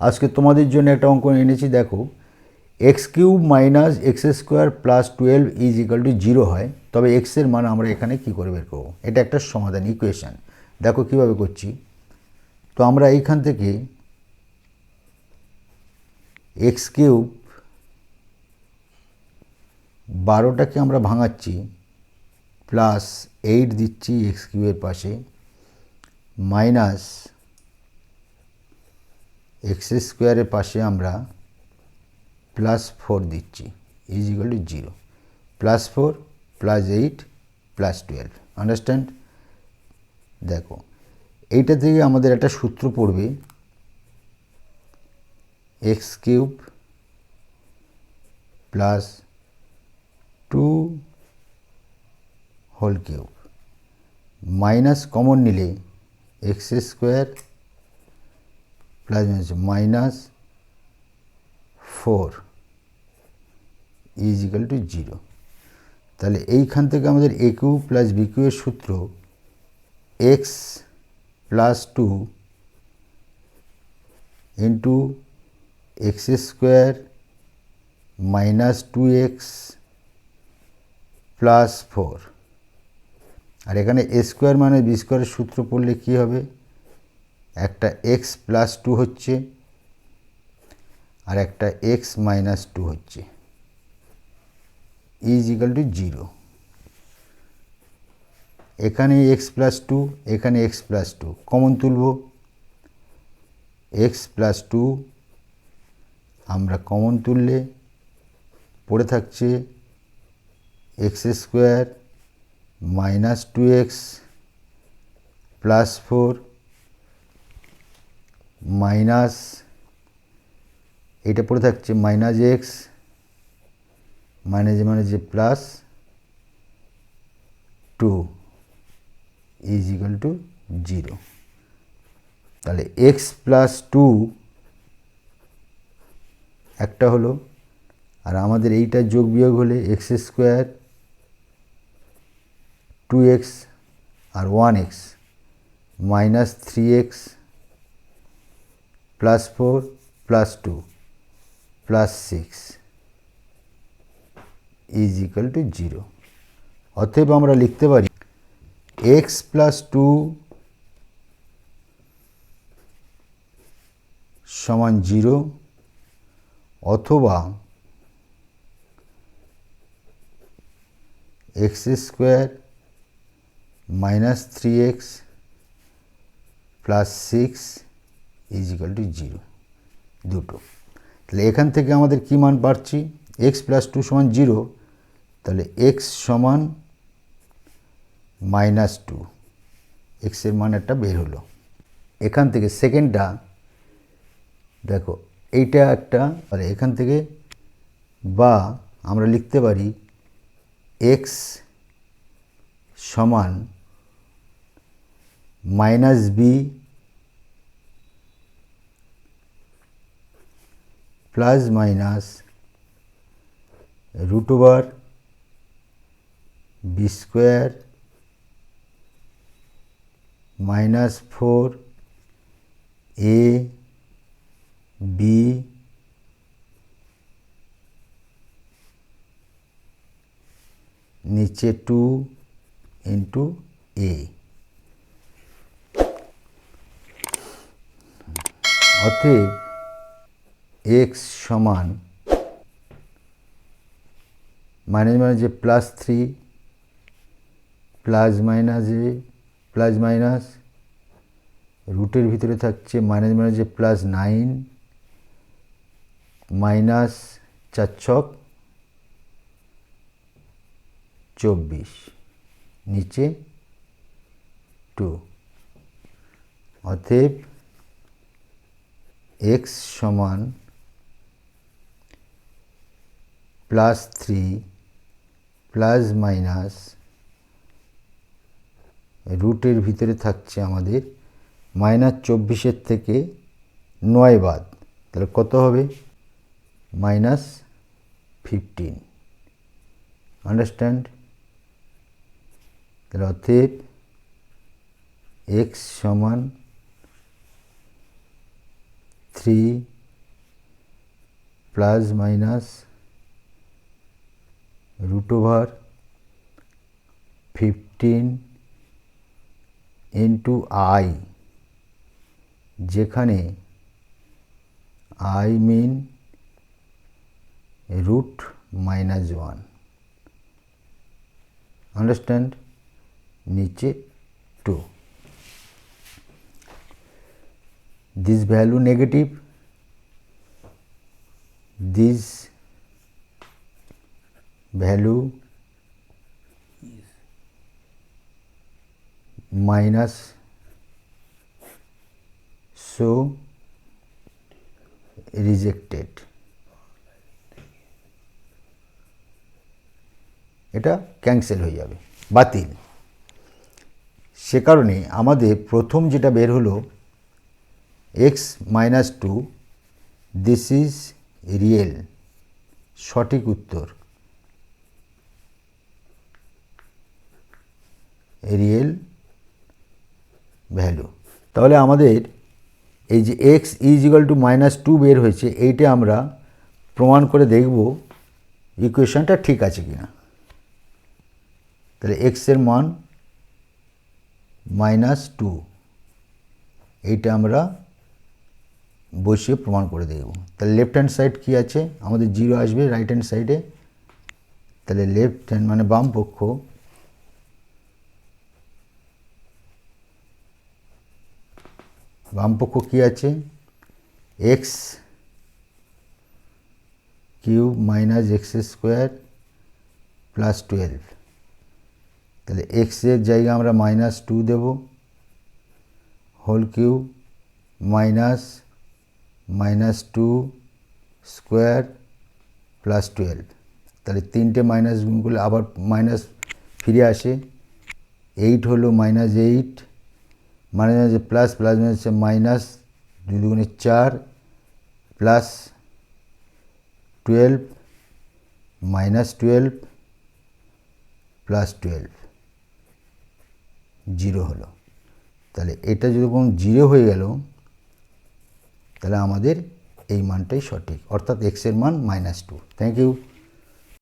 আজকে তোমাদের জন্য একটা অঙ্ক এনেছি, দেখো x cube minus x square plus 12 is equal to 0 হয়, তবে এক্সের মান আমরা এখানে কী করে বের করবো। এটা একটা সমাধান ইকুয়েশান। দেখো কীভাবে করছি। তো আমরা এইখান থেকে এক্স কিউব 12টাকে আমরা ভাঙাচ্ছি, প্লাস 8 দিচ্ছি এক্স কিউবের পাশে, মাইনাস এক্স স্কোয়ারের পাশে আমরা প্লাস 4 দিচ্ছি, is equal to 0। Plus 4 plus 8 plus 12, understand. দেখো এইটা থেকে আমাদের একটা সূত্র পড়বে, x cube plus 2 whole cube minus common নিলে x square plus minus 4 is equal to 0। তাহলে এইখান থেকে আমাদের a cube plus b cube এর সূত্র x plus 2 into x square minus 2x plus 4, আর এখানে এ স্কোয়ার মানে বি স্কোয়ারের সূত্র পড়লে কী হবে, একটা এক্স প্লাস 2 হচ্ছে আর একটা এক্স মাইনাস 2 হচ্ছে, ইজ ইকাল টু 0। এখানে এক্স প্লাস 2, এখানে এক্স প্লাস 2 কমন তুলব, এক্স প্লাস 2 আমরা কমন তুললে পড়ে থাকছে x square minus 2x plus 4 minus, এটা পড়ে থাকছে মাইনাস এক্স মাইনাস যে প্লাস 2 ইজ ইকাল টু 0। তাহলে এক্স প্লাস 2 একটা হলো, আর আমাদের এইটা যোগ বিয়োগ হলে এক্স স্কোয়ার 2x আর 1x minus 3x plus 4 plus 2 plus 6 is equal to 0। অতএব আমরা লিখতে পারি এক্স প্লাস 2 সমান 0, অথবা x square minus 3x plus 6 is equal to 0, দুটো। তাহলে এখান থেকে আমাদের কী মান পাচ্ছি, এক্স প্লাস 2 সমান 0, তাহলে এক্স সমান মাইনাস 2, এক্সের মান একটা বের হলো। এখান থেকে সেকেন্ডটা দেখো, এইটা একটা, আর এখান থেকে বা আমরা লিখতে পারি এক্স সমান minus b plus minus root over b square minus 4 a b নিচে 2 ইন্টু এ। অতএব এক্স সমান মাইনাস যে plus 3 plus minus a plus minus রুটের ভিতরে থাকছে মাইনাস যে প্লাস 9 মাইনাস 4 ছক 24 নিচে 2। অতএব এক্স সমান প্লাস 3 প্লাস মাইনাস রুটের ভিতরে থাকছে আমাদের মাইনাস 24 থেকে 9 বাদ, তাহলে কত হবে, মাইনাস 15, আন্ডারস্ট্যান্ড। তাহলে অতএব এক্স সমান 3 plus minus root over 15 into i, যেখানে i mean root minus 1, understand, नीचे 2, this value negative, this value minus, so rejected, এটা ক্যান্সেল হয়ে যাবে, বাতিল। সে কারণে আমাদের প্রথম যেটা বের হলো x minus 2, this is real, সঠিক উত্তর, রিয়েল ভ্যালু। তাহলে আমাদের এই যে x is equal two minus 2 বের হয়েছে, এইটা আমরা প্রমাণ করে দেখব ইকুয়েশনটা ঠিক আছে কিনা। তাহলে x এর মান -2, এইটা আমরা বসিয়ে প্রমাণ করে দেখব। তাহলে লেফট হ্যান্ড সাইড কী আছে, আমাদের 0 আসবে রাইট হ্যান্ড সাইডে। তাহলে লেফট হ্যান্ড মানে বাম পক্ষ, কী আছে, x cube minus x square plus 12। তাহলে x এর জায়গায় আমরা -2 দেব, whole cube minus 2 square plus 12। তাহলে তিনটে মাইনাস গুণ করলে আবার মাইনাস ফিরে আসে, 8 হলো -8, মাইনাস প্লাস প্লাস হচ্ছে মাইনাস, 2 দুগুণে 4 প্লাস 12 -12 প্লাস 12, 0 হলো। তাহলে এটা যখন 0 হয়ে গেল, তাহলে আমাদের এই মানটাই সঠিক, অর্থাৎ x এর মান -2। Thank you.